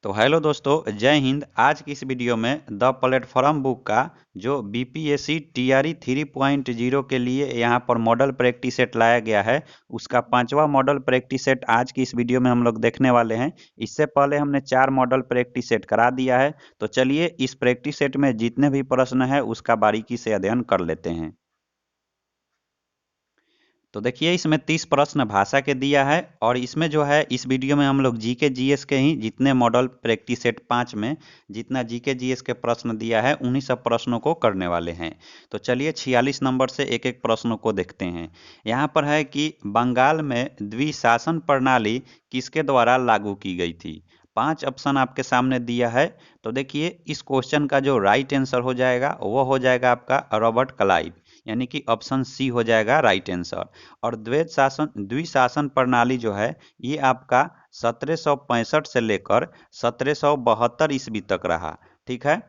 तो हेलो दोस्तों, जय हिंद। आज की इस वीडियो में द प्लेटफॉर्म बुक का जो बीपीएससी टीआरई 3.0 के लिए यहाँ पर मॉडल प्रैक्टिस सेट लाया गया है, उसका पांचवा मॉडल प्रैक्टिस सेट आज की इस वीडियो में हम लोग देखने वाले हैं। इससे पहले हमने 4 मॉडल प्रैक्टिस सेट करा दिया है। तो चलिए इस प्रैक्टिस सेट में जितने भी प्रश्न है उसका बारीकी से अध्ययन कर लेते हैं। तो देखिए, इसमें 30 प्रश्न भाषा के दिया है और इसमें जो है इस वीडियो में हम लोग जीके जीएस के ही जितने मॉडल प्रैक्टिस सेट 5 में जितना जीके जीएस के प्रश्न दिया है उन्हीं सब प्रश्नों को करने वाले हैं। तो चलिए 46 नंबर से एक एक प्रश्नों को देखते हैं। यहाँ पर है कि बंगाल में द्विशासन प्रणाली किसके द्वारा लागू की गई थी। 5 ऑप्शन आपके सामने दिया है। तो देखिए, इस क्वेश्चन का जो राइट आंसर हो जाएगा वो हो जाएगा आपका रॉबर्ट क्लाइव, यानी कि ऑप्शन सी हो जाएगा राइट आंसर। और द्विशासन प्रणाली जो है ये आपका 1765 से लेकर 1772 ईस्वी तक रहा। ठीक है।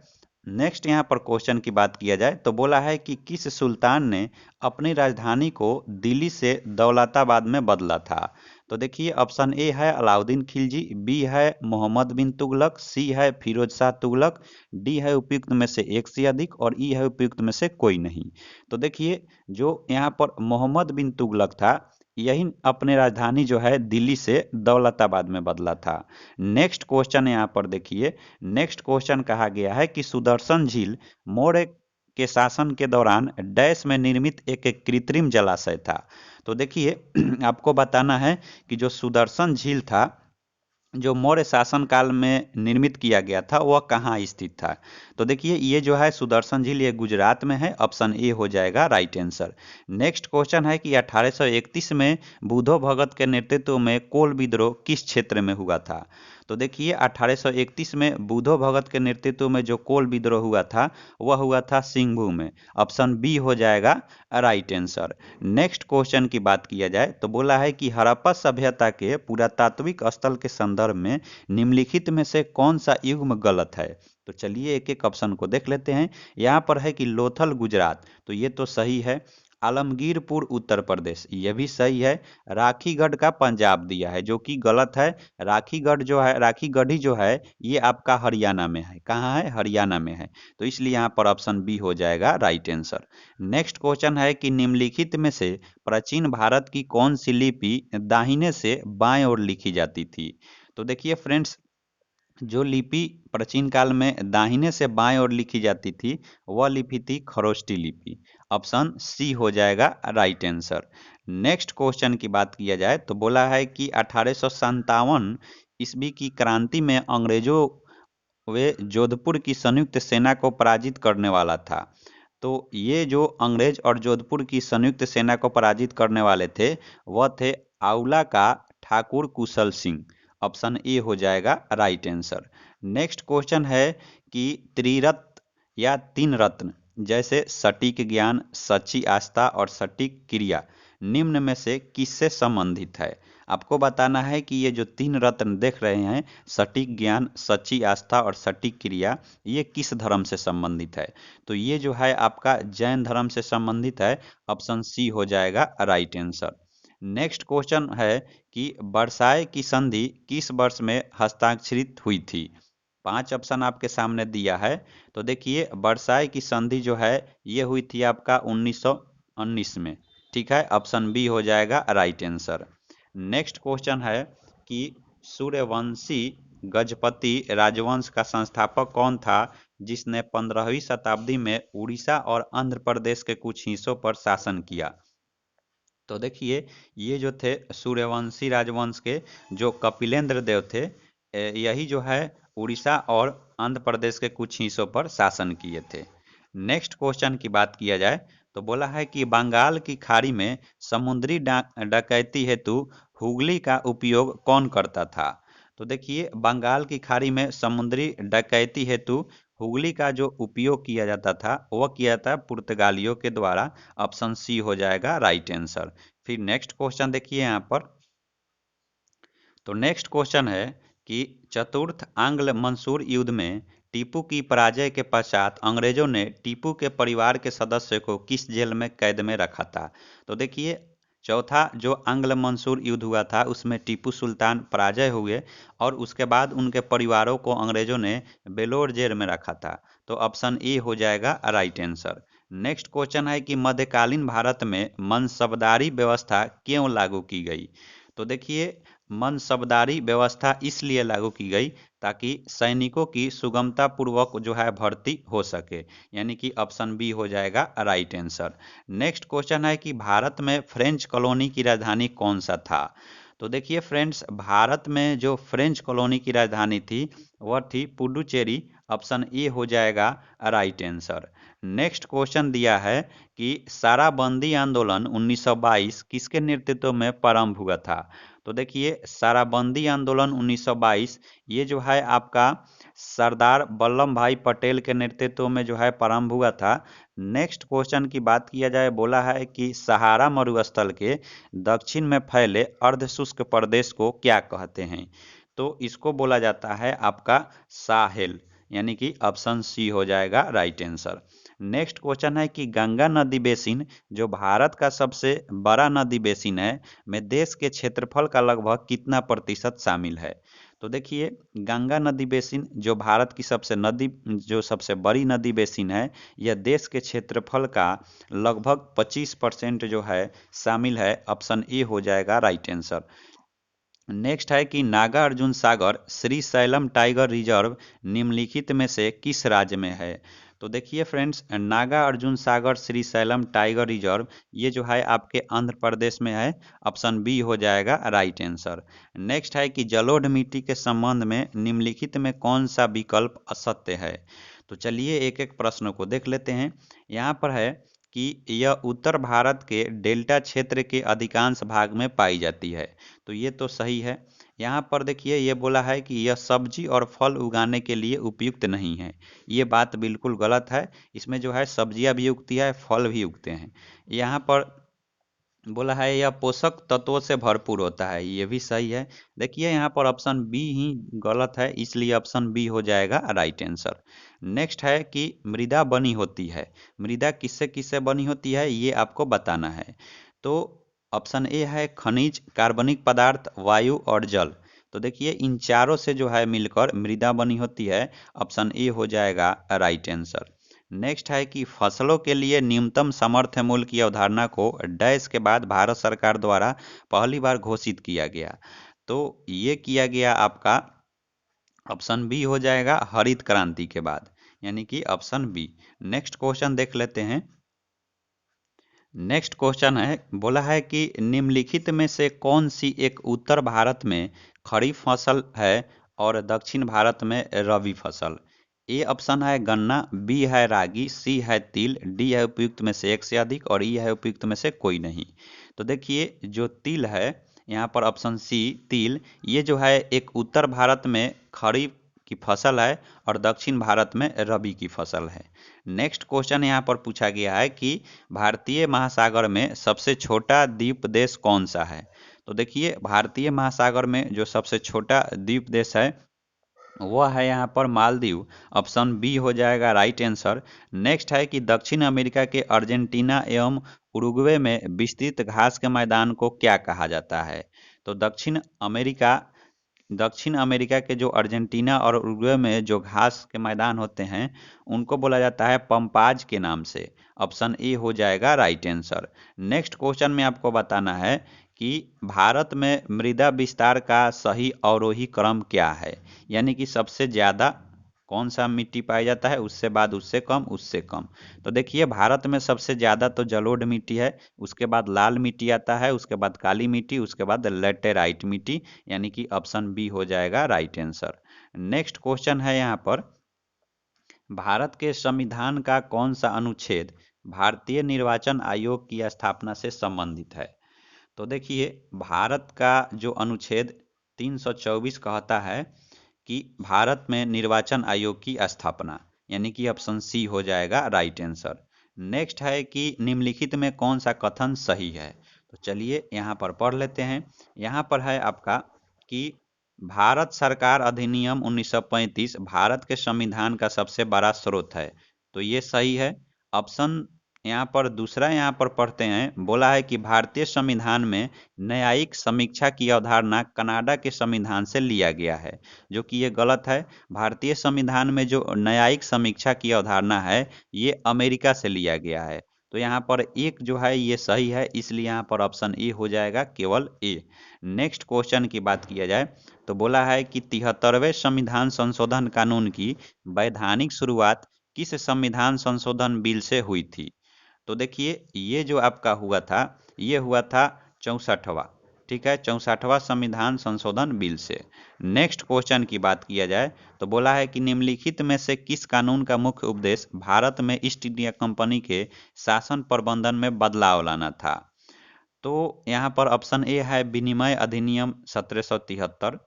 नेक्स्ट यहाँ पर क्वेश्चन की बात किया जाए तो बोला है कि किस सुल्तान ने अपनी राजधानी को दिल्ली से दौलताबाद में बदला था। तो देखिए, ऑप्शन ए है अलाउद्दीन खिलजी, बी है मोहम्मद बिन तुगलक, सी है फिरोज शाह तुगलक, डी है उपयुक्त में से एक से अधिक और ई है उपयुक्त में से कोई नहीं। तो देखिए, जो यहाँ पर मोहम्मद बिन तुगलक था यही अपने राजधानी जो है दिल्ली से दौलताबाद में बदला था। नेक्स्ट क्वेश्चन यहाँ पर देखिए, नेक्स्ट क्वेश्चन कहा गया है कि सुदर्शन झील मौर्य के शासन के दौरान डैश में निर्मित एक कृत्रिम जलाशय था। तो देखिए आपको बताना है कि जो सुदर्शन झील था जो मौर्य शासन काल में निर्मित किया गया था वह कहाँ स्थित था। तो देखिए, ये जो है सुदर्शन झील ये गुजरात में है। ऑप्शन ए हो जाएगा राइट आंसर। नेक्स्ट क्वेश्चन है कि 1831 में बुधो भगत के नेतृत्व में कोल विद्रोह किस क्षेत्र में हुआ था। तो देखिए, 1831 में बुधो भगत के नेतृत्व में जो कोल विद्रोह हुआ था वह हुआ था सिंघू में। ऑप्शन बी हो जाएगा राइट आंसर। नेक्स्ट क्वेश्चन की बात किया जाए तो बोला है कि हड़प्पा सभ्यता के पुरातात्विक स्थल के संदर्भ में निम्नलिखित में से कौन सा युग्म गलत है। तो चलिए एक एक ऑप्शन को देख लेते हैं। यहाँ पर है कि लोथल गुजरात, तो ये तो सही है। आलमगीरपुर उत्तर प्रदेश, ये भी सही है। राखीगढ़ का पंजाब दिया है जो कि गलत है। राखीगढ़ जो है, राखीगढ़ी जो है ये आपका हरियाणा में है। कहाँ है? हरियाणा में है। तो इसलिए यहाँ पर ऑप्शन बी हो जाएगा राइट आंसर। नेक्स्ट क्वेश्चन है कि निम्नलिखित में से प्राचीन भारत की कौन सी लिपि दाहिने से बाएं ओर लिखी जाती थी। तो देखिए फ्रेंड्स, जो लिपि प्राचीन काल में दाहिने से बाएं ओर लिखी जाती थी वह लिपि थी खरोष्टी लिपि। ऑप्शन सी हो जाएगा राइट आंसर। नेक्स्ट क्वेश्चन की बात किया जाए तो बोला है कि 1857 ईस्वी की क्रांति में अंग्रेजों वे जोधपुर की संयुक्त सेना को पराजित करने वाला था। तो ये जो अंग्रेज और जोधपुर की संयुक्त सेना को पराजित करने वाले थे वह थे आंवला का ठाकुर कुशल सिंह। ऑप्शन ए हो जाएगा राइट आंसर। नेक्स्ट क्वेश्चन है कि त्रिरत्न या तीन रत्न जैसे सटीक ज्ञान, सच्ची आस्था और सटीक क्रिया निम्न में से किससे संबंधित है। आपको बताना है कि ये जो तीन रत्न देख रहे हैं, सटीक ज्ञान, सच्ची आस्था और सटीक क्रिया, ये किस धर्म से संबंधित है। तो ये जो है आपका जैन धर्म से संबंधित है। ऑप्शन सी हो जाएगा राइट आंसर। नेक्स्ट क्वेश्चन है कि वर्साय की संधि किस वर्ष में हस्ताक्षरित हुई थी। 5 ऑप्शन आपके सामने दिया है। तो देखिए, वर्साय की संधि जो है ये हुई थी आपका 1919 में। ठीक है, ऑप्शन बी हो जाएगा राइट आंसर। नेक्स्ट क्वेश्चन है कि सूर्यवंशी गजपति राजवंश का संस्थापक कौन था जिसने 15वीं शताब्दी में उड़ीसा और आंध्र प्रदेश के कुछ हिस्सों पर शासन किया। तो देखिए, ये जो थे सूर्यवंशी राजवंश के जो कपिलेंद्र देव थे, यही जो है उड़ीसा और आंध्र प्रदेश के कुछ हिस्सों पर शासन किए थे। नेक्स्ट क्वेश्चन की बात किया जाए तो बोला है कि बंगाल की खाड़ी में समुद्री डकैती हेतु हुगली का उपयोग कौन करता था। तो देखिए, बंगाल की खाड़ी में समुद्री डकैती हेतु हुगली का जो उपयोग किया जाता था वह किया था पुर्तगालियों के द्वारा। ऑप्शन सी हो जाएगा राइट आंसर। फिर नेक्स्ट क्वेश्चन देखिए यहाँ पर। तो नेक्स्ट क्वेश्चन है कि चतुर्थ आंग्ल मंसूर युद्ध में टीपू की पराजय के पश्चात अंग्रेजों ने टीपू के परिवार के सदस्य को किस जेल में कैद में रखा था। तो देखिए, चौथा, जो आंग्ल मंसूर युद्ध हुआ था उसमें टीपू सुल्तान पराजय हुए और उसके बाद उनके परिवारों को अंग्रेजों ने बेलोर जेल में रखा था। तो ऑप्शन ए हो जाएगा राइट आंसर। नेक्स्ट क्वेश्चन है कि मध्यकालीन भारत में मनसबदारी व्यवस्था क्यों लागू की गई? तो देखिए, मनसबदारी व्यवस्था इसलिए लागू की गई ताकि सैनिकों की सुगमता पूर्वक जो है भर्ती हो सके, यानी कि ऑप्शन बी हो जाएगा राइट आंसर। नेक्स्ट क्वेश्चन है कि भारत में फ्रेंच कॉलोनी की राजधानी कौन सा था? तो देखिए फ्रेंड्स, भारत में जो फ्रेंच कॉलोनी की राजधानी थी वह थी पुडुचेरी। ऑप्शन ए हो जाएगा राइट आंसर। नेक्स्ट क्वेश्चन दिया है कि साराबंदी आंदोलन 1922 किसके नेतृत्व में प्रारंभ हुआ था? तो देखिए, साराबंदी आंदोलन 1922 ये जो है आपका सरदार वल्लभ भाई पटेल के नेतृत्व में जो है प्रारंभ हुआ था। नेक्स्ट क्वेश्चन की बात किया जाए, बोला है कि सहारा मरुस्थल के दक्षिण में फैले अर्धशुष्क प्रदेश को क्या कहते हैं? तो इसको बोला जाता है आपका साहेल, यानी कि ऑप्शन सी हो जाएगा राइट आंसर। नेक्स्ट क्वेश्चन है कि गंगा नदी बेसिन जो भारत का सबसे बड़ा नदी बेसिन है में देश के क्षेत्रफल का लगभग कितना प्रतिशत शामिल है? तो देखिए, गंगा नदी बेसिन जो भारत की सबसे बड़ी नदी बेसिन है, यह देश के क्षेत्रफल का लगभग 25% जो है शामिल है। ऑप्शन ए हो जाएगा राइट आंसर। नेक्स्ट है कि नागा अर्जुन सागर श्री सैलम टाइगर रिजर्व निम्नलिखित में से किस राज्य में है? तो देखिए फ्रेंड्स, नागा अर्जुन सागर श्री सैलम टाइगर रिजर्व ये जो है आपके आंध्र प्रदेश में है। ऑप्शन बी हो जाएगा राइट आंसर। नेक्स्ट है कि जलोढ़ मिट्टी के संबंध में निम्नलिखित में कौन सा विकल्प असत्य है? तो चलिए एक एक प्रश्न को देख लेते हैं। यहाँ पर है कि यह उत्तर भारत के डेल्टा क्षेत्र के अधिकांश भाग में पाई जाती है। तो ये तो सही है। यहाँ पर देखिए, ये बोला है कि यह सब्जी और फल उगाने के लिए उपयुक्त नहीं है। ये बात बिल्कुल गलत है। इसमें जो है सब्जियां भी उगती है, फल भी उगते हैं। यहाँ पर बोला है यह पोषक तत्वों से भरपूर होता है, ये भी सही है। देखिए यहाँ पर ऑप्शन बी ही गलत है, इसलिए ऑप्शन बी हो जाएगा राइट आंसर। नेक्स्ट है कि मृदा बनी होती है, मृदा किससे किससे बनी होती है ये आपको बताना है। तो ऑप्शन ए है खनिज, कार्बनिक पदार्थ, वायु और जल। तो देखिए इन चारों से जो है मिलकर मृदा बनी होती है। ऑप्शन ए हो जाएगा राइट आंसर। नेक्स्ट है कि फसलों के लिए न्यूनतम समर्थन मूल्य की अवधारणा को डैश के बाद भारत सरकार द्वारा पहली बार घोषित किया गया। तो ये किया गया आपका ऑप्शन बी हो जाएगा हरित क्रांति के बाद, यानी कि ऑप्शन बी। नेक्स्ट क्वेश्चन देख लेते हैं। नेक्स्ट क्वेश्चन है, बोला है कि निम्नलिखित में से कौन सी एक उत्तर भारत में खरीफ फसल है और दक्षिण भारत में रबी फसल? ए ऑप्शन है गन्ना, बी है रागी, सी है तिल, डी है उपयुक्त में से एक से अधिक और ई है उपयुक्त में से कोई नहीं। तो देखिए जो तिल है, यहाँ पर ऑप्शन सी तिल, ये जो है एक उत्तर भारत में खरीफ की फसल है और दक्षिण भारत में रबी की फसल है। नेक्स्ट क्वेश्चन यहाँ पर पूछा गया है कि भारतीय महासागर में सबसे छोटा द्वीप देश कौन सा है? तो देखिए भारतीय महासागर में जो सबसे छोटा द्वीप देश है वह है यहाँ पर मालदीव। ऑप्शन बी हो जाएगा राइट आंसर। नेक्स्ट है कि दक्षिण अमेरिका के अर्जेंटीना एवं उरुग्वे में विस्तृत घास के मैदान को क्या कहा जाता है? तो दक्षिण अमेरिका के जो अर्जेंटीना और उरुग्वे में जो घास के मैदान होते हैं उनको बोला जाता है पंपाज के नाम से। ऑप्शन ए हो जाएगा राइट आंसर। नेक्स्ट क्वेश्चन में आपको बताना है कि भारत में मृदा विस्तार का सही अवरोही क्रम क्या है, यानी कि सबसे ज़्यादा कौन सा मिट्टी पाया जाता है, उससे बाद उससे कम उससे कम। तो देखिए भारत में सबसे ज़्यादा तो जलोढ़ मिट्टी है, उसके बाद लाल मिट्टी आता है, उसके बाद काली मिट्टी, उसके बाद लेटेराइट मिट्टी, यानी कि ऑप्शन बी हो जाएगा राइट आंसर। नेक्स्ट क्वेश्चन है यहाँ पर, भारत के संविधान का कौन सा अनुच्छेद भारतीय निर्वाचन आयोग की स्थापना से संबंधित है? तो देखिए भारत का जो अनुच्छेद 324 कहता है कि भारत में निर्वाचन आयोग की स्थापना, यानी कि ऑप्शन सी हो जाएगा राइट आंसर। नेक्स्ट है कि निम्नलिखित में कौन सा कथन सही है? तो चलिए यहाँ पर पढ़ लेते हैं। यहाँ पर है आपका कि भारत सरकार अधिनियम 1935 भारत के संविधान का सबसे बड़ा स्रोत है। तो ये सही है। ऑप्शन यहाँ पर दूसरा यहाँ पर पढ़ते हैं, बोला है कि भारतीय संविधान में न्यायिक समीक्षा की अवधारणा कनाडा के संविधान से लिया गया है, जो कि ये गलत है। भारतीय संविधान में जो न्यायिक समीक्षा की अवधारणा है ये अमेरिका से लिया गया है। तो यहाँ पर एक जो है ये सही है, इसलिए यहाँ पर ऑप्शन ए हो जाएगा, केवल ए। नेक्स्ट क्वेश्चन की बात किया जाए तो बोला है कि 73वें संविधान संशोधन कानून की वैधानिक शुरुआत किस संविधान संशोधन बिल से हुई थी? तो देखिए ये जो आपका हुआ था, ये हुआ था 64वां, ठीक है, 64वां संविधान संशोधन बिल से। नेक्स्ट क्वेश्चन की बात किया जाए तो बोला है कि निम्नलिखित में से किस कानून का मुख्य उद्देश्य भारत में ईस्ट इंडिया कंपनी के शासन प्रबंधन में बदलाव लाना था? तो यहाँ पर ऑप्शन ए है विनिमय अधिनियम 1773,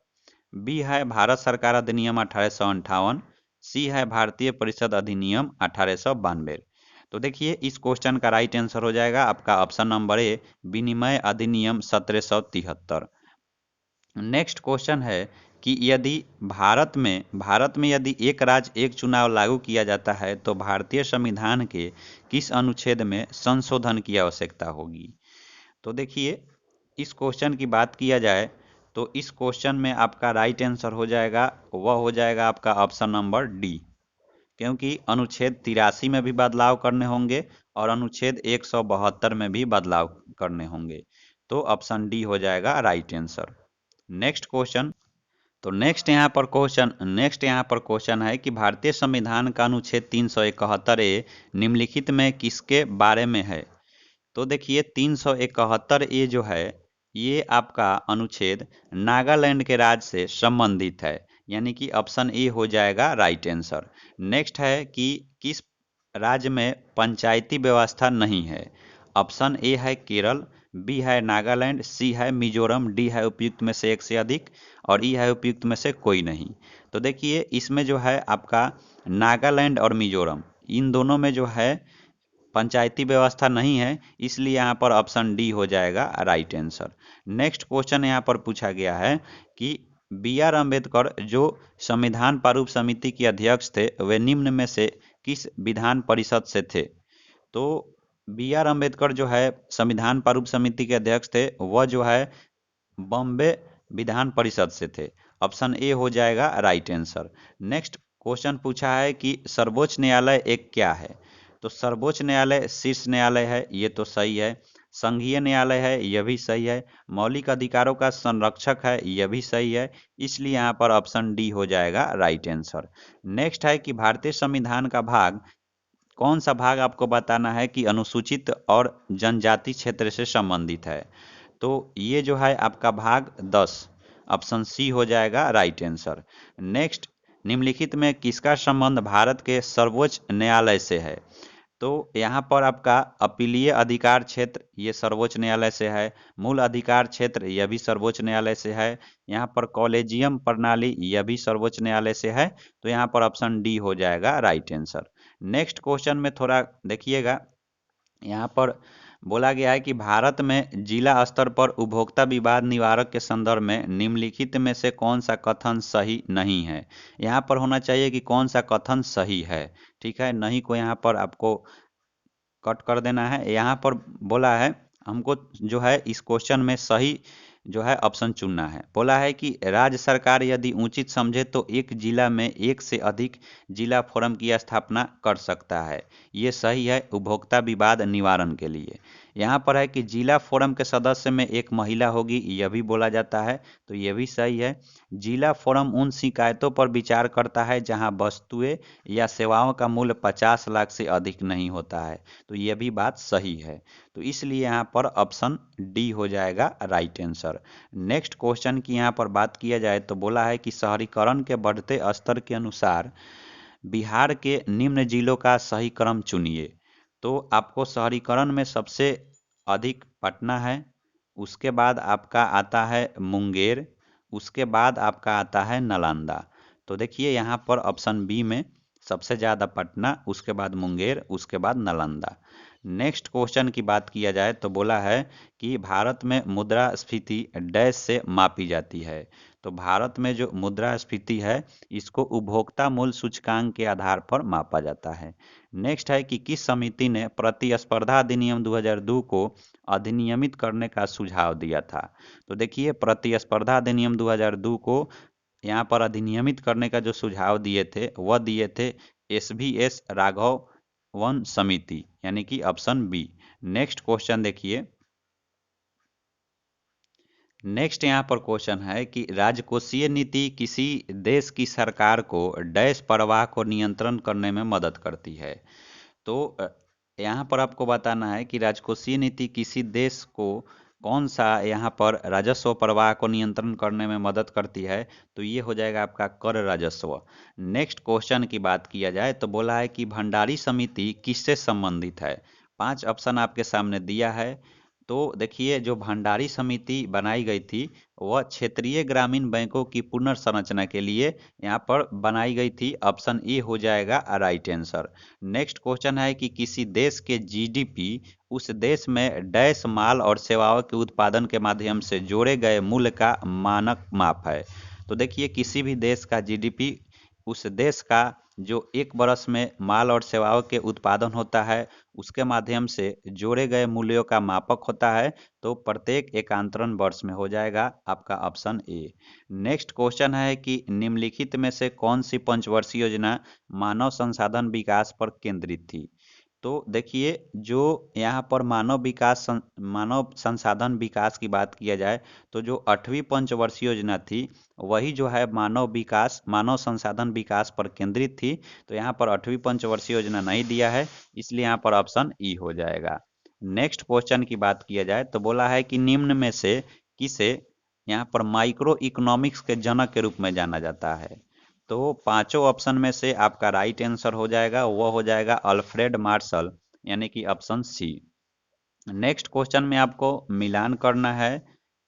बी है भारत सरकार अधिनियम 1858, सी है भारतीय परिषद अधिनियम 1892। तो देखिए इस क्वेश्चन का राइट आंसर हो जाएगा आपका ऑप्शन नंबर ए, विनिमय अधिनियम 1773। नेक्स्ट क्वेश्चन है कि यदि भारत में यदि एक राज्य एक चुनाव लागू किया जाता है तो भारतीय संविधान के किस अनुच्छेद में संशोधन की आवश्यकता होगी? तो देखिए इस क्वेश्चन की बात किया जाए तो इस क्वेश्चन में आपका राइट आंसर हो जाएगा, वह हो जाएगा आपका ऑप्शन नंबर डी, क्योंकि अनुच्छेद 83 में भी बदलाव करने होंगे और अनुच्छेद 172 में भी बदलाव करने होंगे। तो ऑप्शन डी हो जाएगा राइट आंसर। नेक्स्ट क्वेश्चन, तो नेक्स्ट यहाँ पर क्वेश्चन है कि भारतीय संविधान का अनुच्छेद 371 ए निम्नलिखित में किसके बारे में है? तो देखिए 371 ए जो है ये आपका अनुच्छेद नागालैंड के राज्य से संबंधित है, यानी कि ऑप्शन ए हो जाएगा राइट आंसर। नेक्स्ट है कि किस राज्य में पंचायती व्यवस्था नहीं है? ऑप्शन ए है केरल, बी है नागालैंड, सी है मिजोरम, डी है उपयुक्त में से एक से अधिक और ई है उपयुक्त में से कोई नहीं। तो देखिए इसमें जो है आपका नागालैंड और मिजोरम इन दोनों में जो है पंचायती व्यवस्था नहीं है, इसलिए यहाँ पर ऑप्शन डी हो जाएगा राइट आंसर। नेक्स्ट क्वेश्चन यहाँ पर पूछा गया है कि बी आर अम्बेडकर जो संविधान प्रारूप समिति के अध्यक्ष थे वे निम्न में से किस विधान परिषद से थे? तो बी आर अम्बेडकर जो है संविधान प्रारूप समिति के अध्यक्ष थे, वह जो है बॉम्बे विधान परिषद से थे। ऑप्शन ए हो जाएगा राइट आंसर। नेक्स्ट क्वेश्चन पूछा है कि सर्वोच्च न्यायालय एक क्या है? तो सर्वोच्च न्यायालय शीर्ष न्यायालय है, ये तो सही है। संघीय न्यायालय है, यह भी सही है। मौलिक अधिकारों का संरक्षक है, यह भी सही है। इसलिए यहाँ पर ऑप्शन डी हो जाएगा राइट आंसर। नेक्स्ट है कि भारतीय संविधान का भाग, कौन सा भाग आपको बताना है कि अनुसूचित और जनजाति क्षेत्र से संबंधित है? तो ये जो है आपका भाग 10, ऑप्शन सी हो जाएगा राइट आंसर। नेक्स्ट, निम्नलिखित में किसका संबंध भारत के सर्वोच्च न्यायालय से है? तो यहाँ पर आपका अपीलीय अधिकार क्षेत्र ये सर्वोच्च न्यायालय से है, मूल अधिकार क्षेत्र यह भी सर्वोच्च न्यायालय से है, यहाँ पर कॉलेजियम प्रणाली यह भी सर्वोच्च न्यायालय से है। तो यहाँ पर ऑप्शन डी हो जाएगा राइट आंसर। नेक्स्ट क्वेश्चन में थोड़ा देखिएगा, यहाँ पर बोला गया है कि भारत में जिला स्तर पर उपभोक्ता विवाद निवारक के संदर्भ में निम्नलिखित में से कौन सा कथन सही नहीं है? यहाँ पर होना चाहिए कि कौन सा कथन सही है, ठीक है, नहीं को यहाँ पर आपको कट कर देना है। यहाँ पर बोला है हमको जो है इस क्वेश्चन में सही जो है ऑप्शन चुनना है। बोला है कि राज्य सरकार यदि उचित समझे तो एक जिला में एक से अधिक जिला फोरम की स्थापना कर सकता है, ये सही है उपभोक्ता विवाद निवारण के लिए। यहाँ पर है कि जिला फोरम के सदस्य में एक महिला होगी, यह भी बोला जाता है, तो यह भी सही है। जिला फोरम उन शिकायतों पर विचार करता है जहां वस्तुएं या सेवाओं का मूल्य 50 लाख से अधिक नहीं होता है, तो यह भी बात सही है। तो इसलिए यहाँ पर ऑप्शन डी हो जाएगा राइट आंसर। नेक्स्ट क्वेश्चन की यहाँ पर बात किया जाए तो बोला है कि शहरीकरण के बढ़ते स्तर के अनुसार बिहार के निम्न जिलों का सही क्रम चुनिए। तो आपको शहरीकरण में सबसे अधिक पटना है, उसके बाद आपका आता है मुंगेर, उसके बाद आपका आता है नालंदा। तो देखिए यहाँ पर ऑप्शन बी में सबसे ज़्यादा पटना, उसके बाद मुंगेर, उसके बाद नालंदा। नेक्स्ट क्वेश्चन की बात किया जाए तो बोला है कि भारत में मुद्रास्फीति डैश से मापी जाती है। तो भारत में जो मुद्रास्फीति है इसको उपभोक्ता मूल्य सूचकांक के आधार पर मापा जाता है। नेक्स्ट है कि किस समिति ने प्रतिस्पर्धा अधिनियम 2002 को अधिनियमित करने का सुझाव दिया था। तो देखिए प्रतिस्पर्धा अधिनियम 2002 को यहाँ पर अधिनियमित करने का जो सुझाव दिए थे वह दिए थे एस राघवन समिति, यानी कि ऑप्शन बी। नेक्स्ट क्वेश्चन देखिए, नेक्स्ट यहाँ पर क्वेश्चन है कि राजकोषीय नीति किसी देश की सरकार को डैश प्रवाह को नियंत्रण करने में मदद करती है। तो यहाँ पर आपको बताना है कि राजकोषीय नीति किसी देश को कौन सा यहाँ पर राजस्व प्रवाह को नियंत्रण करने में मदद करती है। तो ये हो जाएगा आपका कर राजस्व। नेक्स्ट क्वेश्चन की बात किया जाए तो बोला है कि भंडारी समिति किससे संबंधित है। 5 ऑप्शन आपके सामने दिया है। तो देखिए जो भंडारी समिति बनाई गई थी वह क्षेत्रीय ग्रामीण बैंकों की पुनर्संरचना के लिए यहाँ पर बनाई गई थी। ऑप्शन ए हो जाएगा राइट आंसर। नेक्स्ट क्वेश्चन है कि किसी देश के जीडीपी उस देश में डैश माल और सेवाओं के उत्पादन के माध्यम से जोड़े गए मूल्य का मानक माप है। तो देखिए किसी भी देश का जीडीपी उस देश का जो एक बरस में माल और सेवाओं के उत्पादन होता है उसके माध्यम से जोड़े गए मूल्यों का मापक होता है। तो प्रत्येक एकांतरण वर्ष में हो जाएगा आपका ऑप्शन ए। नेक्स्ट क्वेश्चन है कि निम्नलिखित में से कौन सी पंचवर्षीय योजना मानव संसाधन विकास पर केंद्रित थी। तो देखिए जो यहाँ पर मानव संसाधन विकास की बात किया जाए तो जो 8वीं पंचवर्षीय योजना थी वही जो है मानव संसाधन विकास पर केंद्रित थी। तो यहाँ पर 8वीं पंचवर्षीय योजना नहीं दिया है, इसलिए यहाँ पर ऑप्शन ई हो जाएगा। नेक्स्ट क्वेश्चन की बात किया जाए तो बोला है कि निम्न में से किसे यहाँ पर माइक्रो इकोनॉमिक्स के जनक के रूप में जाना जाता है। तो पांचों ऑप्शन में से आपका राइट आंसर हो जाएगा, वह हो जाएगा अल्फ्रेड मार्शल, यानी कि ऑप्शन सी। नेक्स्ट क्वेश्चन में आपको मिलान करना है।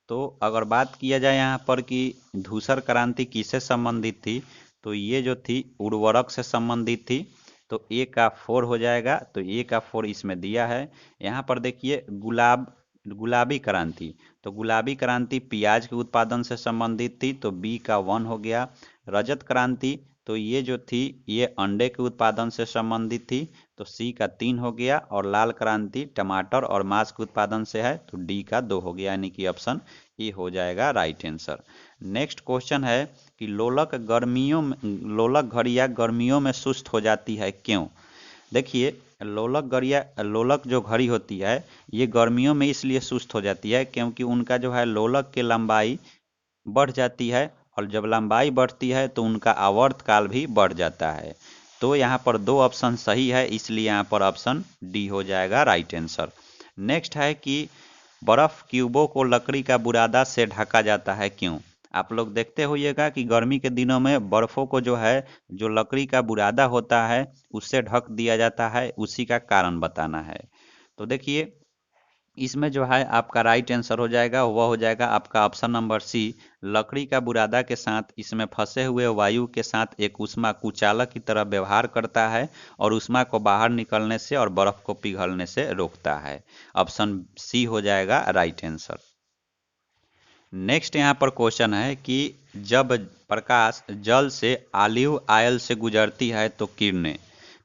तो अगर बात किया जाए यहाँ पर कि धूसर क्रांति किससे संबंधित थी, तो ये जो थी उर्वरक से संबंधित थी। तो ए का 4 हो जाएगा। तो ए का 4 इसमें दिया है। यहाँ पर देखिए गुलाबी क्रांति, तो गुलाबी क्रांति प्याज के उत्पादन से संबंधित थी। तो बी का 1 हो गया। रजत क्रांति, तो ये जो थी ये अंडे के उत्पादन से संबंधित थी। तो सी का 3 हो गया। और लाल क्रांति टमाटर और मांस के उत्पादन से है। तो डी का 2 हो गया, यानी कि ऑप्शन ए हो जाएगा राइट आंसर। नेक्स्ट क्वेश्चन है कि लोलक घड़ियां गर्मियों में सुस्त हो जाती है क्यों। देखिए लोलक जो घड़ी होती है ये गर्मियों में इसलिए सुस्त हो जाती है क्योंकि उनका जो है लोलक की लंबाई बढ़ जाती है, और जब लंबाई बढ़ती है तो उनका आवर्त काल भी बढ़ जाता है। तो यहाँ पर 2 ऑप्शन सही है, इसलिए यहाँ पर ऑप्शन डी हो जाएगा राइट आंसर। नेक्स्ट है कि बर्फ क्यूबों को लकड़ी का बुरादा से ढका जाता है क्यों। आप लोग देखते होइएगा कि गर्मी के दिनों में बर्फों को जो है जो लकड़ी का बुरादा होता है उससे ढक दिया जाता है, उसी का कारण बताना है। तो देखिए इसमें जो है आपका राइट आंसर हो जाएगा, वह हो जाएगा आपका ऑप्शन नंबर सी। लकड़ी का बुरादा के साथ इसमें फंसे हुए वायु के साथ एक ऊष्मा कुचालक की तरह व्यवहार करता है और ऊष्मा को बाहर निकलने से और बर्फ को पिघलने से रोकता है। ऑप्शन सी हो जाएगा राइट आंसर। नेक्स्ट यहाँ पर क्वेश्चन है कि जब प्रकाश जल से ऑलिव ऑयल से गुजरती है तो किरणें।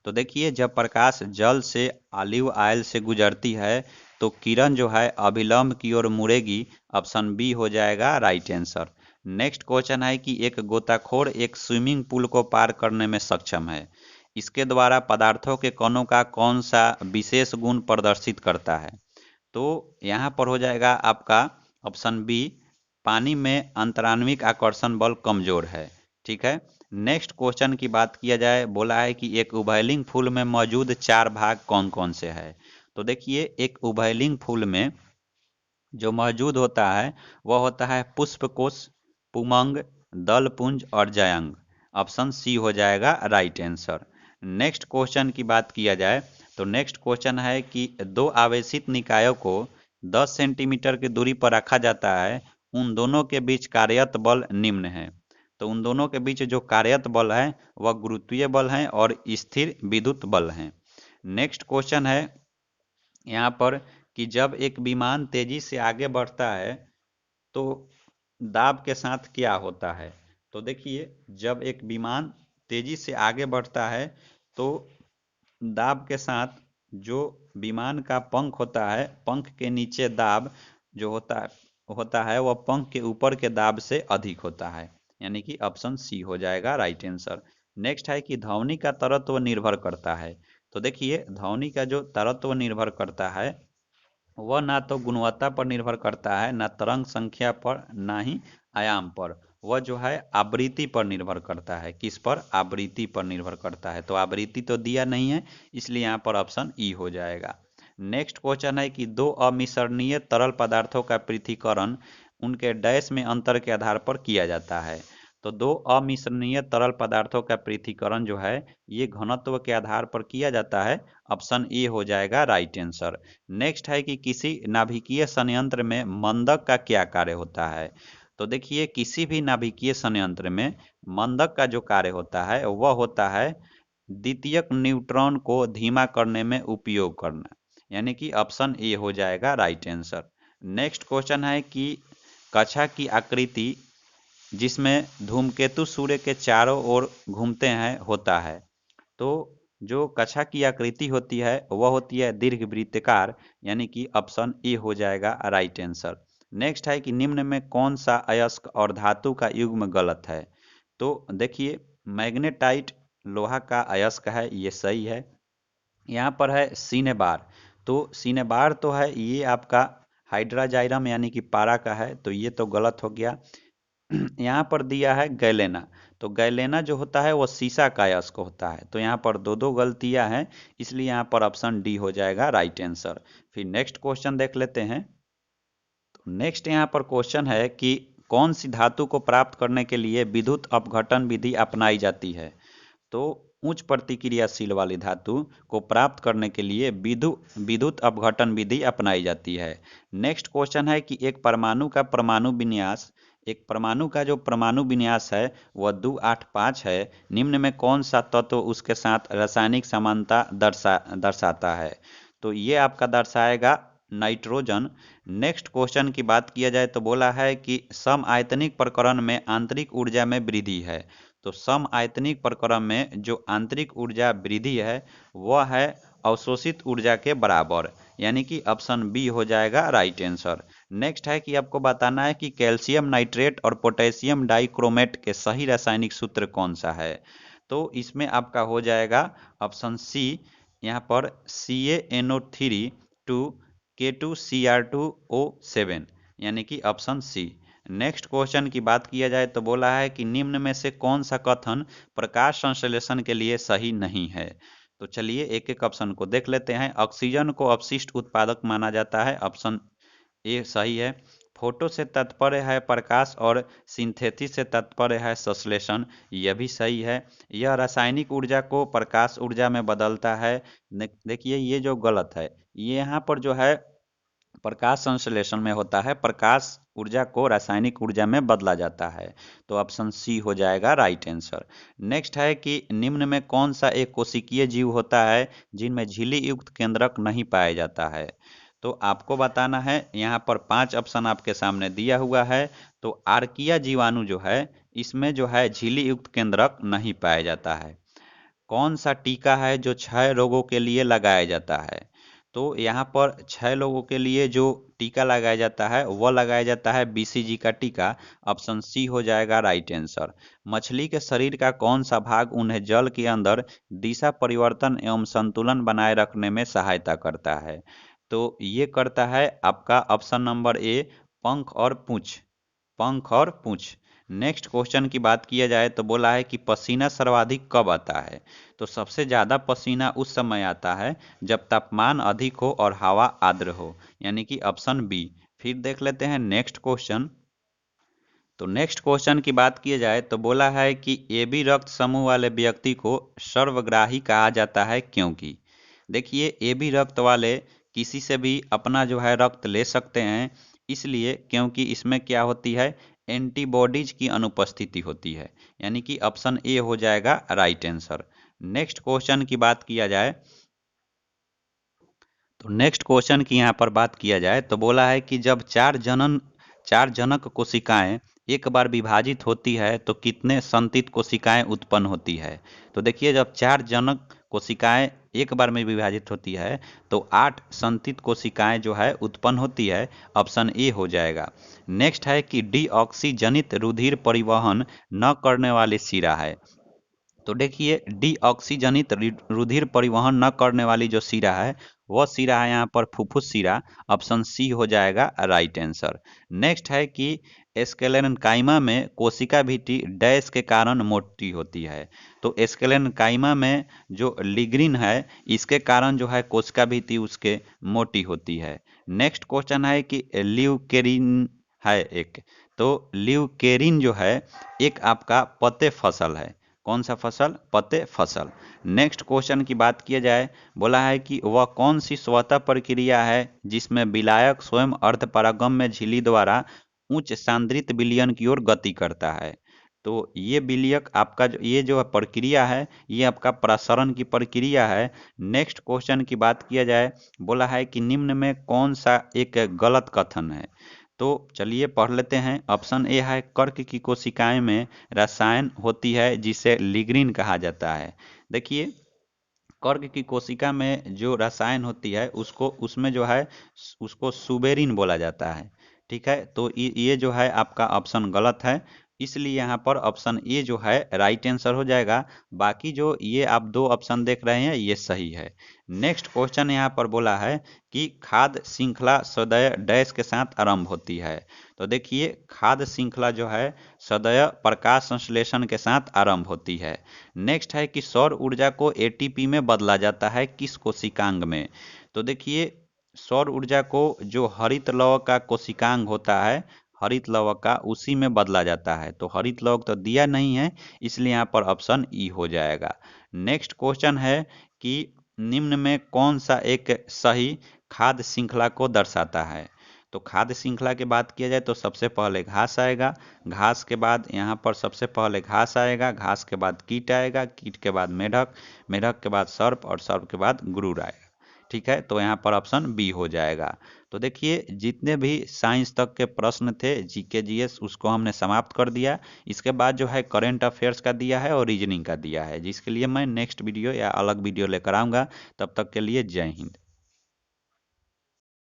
तो देखिए जब प्रकाश जल से ऑलिव ऑयल से गुजरती है तो किरण जो है अभिलंब की ओर मुड़ेगी। ऑप्शन बी हो जाएगा राइट आंसर। नेक्स्ट क्वेश्चन है कि एक गोताखोर एक स्विमिंग पूल को पार करने में सक्षम है, इसके द्वारा पदार्थों के कणों का कौन सा विशेष गुण प्रदर्शित करता है। तो यहाँ पर हो जाएगा आपका ऑप्शन बी, पानी में अंतराण्विक आकर्षण बल कमजोर है। ठीक है। नेक्स्ट क्वेश्चन की बात किया जाए, बोला है कि एक उभयलिंग फूल में मौजूद 4 भाग कौन कौन से है। तो देखिए एक उभयलिंग फूल में जो मौजूद होता है वह होता है पुष्पकोश, पुमंग, दलपुंज और जयंग। ऑप्शन सी हो जाएगा राइट आंसर। नेक्स्ट क्वेश्चन की बात किया जाए तो नेक्स्ट क्वेश्चन है कि 2 आवेशित निकायों को 10 सेंटीमीटर की दूरी पर रखा जाता है, उन दोनों के बीच कार्यरत बल निम्न है। तो उन दोनों के बीच जो कार्यरत बल है वह गुरुत्वीय बल है और स्थिर विद्युत बल है। नेक्स्ट क्वेश्चन है यहाँ पर कि जब एक विमान तेजी से आगे बढ़ता है तो दाब के साथ क्या होता है। तो देखिए, जब एक विमान तेजी से आगे बढ़ता है तो दाब के साथ जो विमान का पंख होता है, पंख के नीचे दाब जो होता है वह पंख के ऊपर के दाब से अधिक होता है, यानी कि ऑप्शन सी हो जाएगा राइट आंसर। नेक्स्ट है कि ध्वनि का तरत्व निर्भर करता है। तो देखिए, ध्वनि का जो तरत्व निर्भर करता है वह ना तो गुणवत्ता पर निर्भर करता है, ना तरंग संख्या पर, ना ही आयाम पर। वह जो है आवृत्ति पर निर्भर करता है। किस पर? आवृत्ति पर निर्भर करता है। तो आवृत्ति तो दिया नहीं है, इसलिए यहाँ पर ऑप्शन ई हो जाएगा। नेक्स्ट क्वेश्चन है कि दो अमिश्रणीय तरल पदार्थों का पृथक्करण उनके डैश में अंतर के आधार पर किया जाता है। तो दो अमिश्रणीय तरल पदार्थों का पृथक्करण जो है ये घनत्व के आधार पर किया जाता है। ऑप्शन ए हो जाएगा राइट आंसर। नेक्स्ट है कि किसी नाभिकीय संयंत्र में मंदक का क्या कार्य होता है। तो देखिए, किसी भी नाभिकीय संयंत्र में मंदक का जो कार्य होता है वह होता है द्वितीयक न्यूट्रॉन को धीमा करने में उपयोग करना, यानी कि ऑप्शन ए हो जाएगा राइट आंसर। नेक्स्ट क्वेश्चन है कि कक्षा की आकृति जिसमें धूमकेतु सूर्य के चारों ओर घूमते हैं होता है। तो जो कक्षा की आकृति होती है वह होती है दीर्घवृत्ताकार, यानी कि ऑप्शन ए हो जाएगा राइट आंसर। नेक्स्ट है कि निम्न में कौन सा अयस्क और धातु का युग्म गलत है। तो देखिए, मैग्नेटाइट लोहा का अयस्क है, ये सही है। यहाँ पर है सिनेबार, तो सिनेबार तो है ये आपका हाइड्राजाइरम यानी कि पारा का है, तो ये तो गलत हो गया। यहाँ पर दिया है गैलेना, तो गैलेना जो होता है वो शीशा का अयस्क होता है। तो यहाँ पर दो दो गलतियां हैं, इसलिए यहाँ पर ऑप्शन डी हो जाएगा राइट आंसर। फिर नेक्स्ट क्वेश्चन देख लेते हैं। तो नेक्स्ट यहाँ पर क्वेश्चन है कि कौन सी धातु को प्राप्त करने के लिए विद्युत अपघटन विधि अपनाई जाती है। तो उच्च प्रतिक्रियाशील वाली धातु को प्राप्त करने के लिए विद्युत अपघटन विधि अपनाई जाती है। नेक्स्ट क्वेश्चन है कि एक परमाणु का जो परमाणु विन्यास है वह 285 है। निम्न में कौन सा तत्व उसके साथ रासायनिक समानता दर्शाता है। तो ये आपका दर्शाएगा नाइट्रोजन। नेक्स्ट क्वेश्चन की बात किया जाए तो बोला है कि सम आयतनिक प्रकरण में आंतरिक ऊर्जा में वृद्धि है। तो सम आयतनिक प्रकरण में जो आंतरिक ऊर्जा वृद्धि है वह है अवशोषित ऊर्जा के बराबर, यानी कि ऑप्शन बी हो जाएगा राइट आंसर। नेक्स्ट है कि आपको बताना है कि कैल्शियम नाइट्रेट और पोटेशियम डाइक्रोमेट के सही रासायनिक सूत्र कौन सा है। तो इसमें आपका हो जाएगा ऑप्शन सी, यहाँ पर CaNO3 टू K2Cr2O7, यानी कि ऑप्शन सी। नेक्स्ट क्वेश्चन की बात किया जाए तो बोला है कि निम्न में से कौन सा कथन प्रकाश संश्लेषण के लिए सही नहीं है। तो चलिए एक एक ऑप्शन को देख लेते हैं। ऑक्सीजन को अपशिष्ट उत्पादक माना जाता है, ऑप्शन ए सही है। फोटो से तात्पर्य है प्रकाश और सिंथेसिस से तात्पर्य है संश्लेषण, यह भी सही है। यह रासायनिक ऊर्जा को प्रकाश ऊर्जा में बदलता है। देखिए, ये जो गलत है, ये यहाँ पर जो है प्रकाश संश्लेषण में होता है, प्रकाश ऊर्जा को रासायनिक ऊर्जा में बदला जाता है। तो ऑप्शन सी हो जाएगा राइट आंसर। नेक्स्ट है कि निम्न में कौन सा एक कोशिकीय जीव होता है जिनमें झिल्ली युक्त केंद्रक नहीं पाया जाता है। तो आपको बताना है, यहाँ पर 5 ऑप्शन आपके सामने दिया हुआ है। तो आर्किया जीवाणु जो है इसमें जो है झिल्ली युक्त केंद्रक नहीं पाया जाता है। कौन सा टीका है जो 6 रोगों के लिए लगाया जाता है। तो यहाँ पर 6 लोगों के लिए जो टीका लगाया जाता है वह लगाया जाता है BCG का टीका, ऑप्शन सी हो जाएगा राइट आंसर। मछली के शरीर का कौन सा भाग उन्हें जल के अंदर दिशा परिवर्तन एवं संतुलन बनाए रखने में सहायता करता है। तो ये करता है आपका ऑप्शन नंबर ए, पंख और पूंछ, पंख और पूंछ। नेक्स्ट क्वेश्चन की बात किया जाए तो बोला है कि पसीना सर्वाधिक कब आता है। तो सबसे ज़्यादा पसीना उस समय आता है जब तापमान अधिक हो और हवा आर्द्र हो, यानी कि ऑप्शन बी। फिर देख लेते हैं नेक्स्ट क्वेश्चन। तो नेक्स्ट क्वेश्चन की बात किया जाए तो बोला है कि AB रक्त समूह वाले व्यक्ति को सर्वग्राही कहा जाता है क्योंकि। देखिए, AB रक्त वाले किसी से भी अपना जो है रक्त ले सकते हैं, इसलिए क्योंकि इसमें क्या होती है, एंटीबॉडीज की अनुपस्थिति होती है, यानी कि ऑप्शन ए हो जाएगा राइट आंसर। नेक्स्ट क्वेश्चन की बात किया जाए तो नेक्स्ट क्वेश्चन की यहाँ पर बात किया जाए तो बोला है कि जब चार जनक कोशिकाएं एक बार विभाजित होती है तो कितने संतित कोशिकाएं उत्पन्न होती है। तो देखिए, जब 4 जनक कोशिकाएं एक बार में विभाजित होती है तो 8 संतित कोशिकाएं जो है उत्पन्न होती है। ऑप्शन ए हो जाएगा। नेक्स्ट है कि डीऑक्सीजनित रुधिर परिवहन न करने वाली शिरा है। तो देखिए, डीऑक्सीजनित रुधिर परिवहन न करने वाली जो शिरा है वह शिरा है यहाँ पर फुफ्फुस शिरा। ऑप्शन सी हो जाएगा राइट आंसर। नेक्स्ट है कि एस्केलेनकाइमा में कोशिका भित्ति डैश के कारण मोटी होती है। तो एस्केलेनकाइमा में जो लिग्रीन है इसके कारण जो है कोशिका भित्ति उसके मोटी होती है। नेक्स्ट क्वेश्चन है कि ल्यूकेरिन है एक। तो ल्यूकेरिन जो है एक आपका पत्ते फसल है। कौन सा फसल? पत्ते फसल। नेक्स्ट क्वेश्चन की बात किया जाए, बोला है कि वह कौन सी स्वतः प्रक्रिया है जिसमें विलायक स्वयं अर्धपरागम्य झिल्ली द्वारा उच्च सांद्रित विलयन की ओर गति करता है। तो ये विलयक आपका ये जो प्रक्रिया है ये आपका प्रसरण की प्रक्रिया है। नेक्स्ट क्वेश्चन की बात किया जाए, बोला है कि निम्न में कौन सा एक गलत कथन है। तो चलिए पढ़ लेते हैं। ऑप्शन ए है कर्क की कोशिकाएं में रसायन होती है जिसे लिग्रीन कहा जाता है। देखिए, कर्क की कोशिका में जो रसायन होती है उसमें जो है उसको सुबेरिन बोला जाता है। ठीक है, तो ये जो है आपका ऑप्शन गलत है, इसलिए यहाँ पर ऑप्शन ए जो है राइट आंसर हो जाएगा। बाकी जो ये आप 2 ऑप्शन देख रहे हैं ये सही है। नेक्स्ट क्वेश्चन यहाँ पर बोला है कि खाद्य श्रृंखला सदैव डैश के साथ आरंभ होती है। तो देखिए, खाद्य श्रृंखला जो है सदैव प्रकाश संश्लेषण के साथ आरंभ होती है। नेक्स्ट है कि सौर ऊर्जा को एटीपी में बदला जाता है किस कोशिकांग में। तो देखिए, सौर ऊर्जा को जो हरित लौह का कोशिकांग होता है, हरित लौह का, उसी में बदला जाता है। तो हरित लौह तो दिया नहीं है, इसलिए यहाँ पर ऑप्शन ई हो जाएगा। नेक्स्ट क्वेश्चन है कि निम्न में कौन सा एक सही खाद्य श्रृंखला को दर्शाता है। तो खाद्य श्रृंखला की बात किया जाए तो सबसे पहले घास आएगा, घास के बाद यहाँ पर सबसे पहले घास आएगा, घास के बाद कीट आएगा, कीट के बाद मेढक, मेढक के बाद सर्प और सर्प के बाद गरुड़ आएगा। ठीक है, तो यहाँ पर ऑप्शन बी हो जाएगा। तो देखिए, जितने भी साइंस तक के प्रश्न थे जीके जीएस उसको हमने समाप्त कर दिया। इसके बाद जो है करंट अफेयर्स का दिया है और रीजनिंग का दिया है, जिसके लिए मैं नेक्स्ट वीडियो या अलग वीडियो लेकर आऊँगा। तब तक के लिए जय हिंद।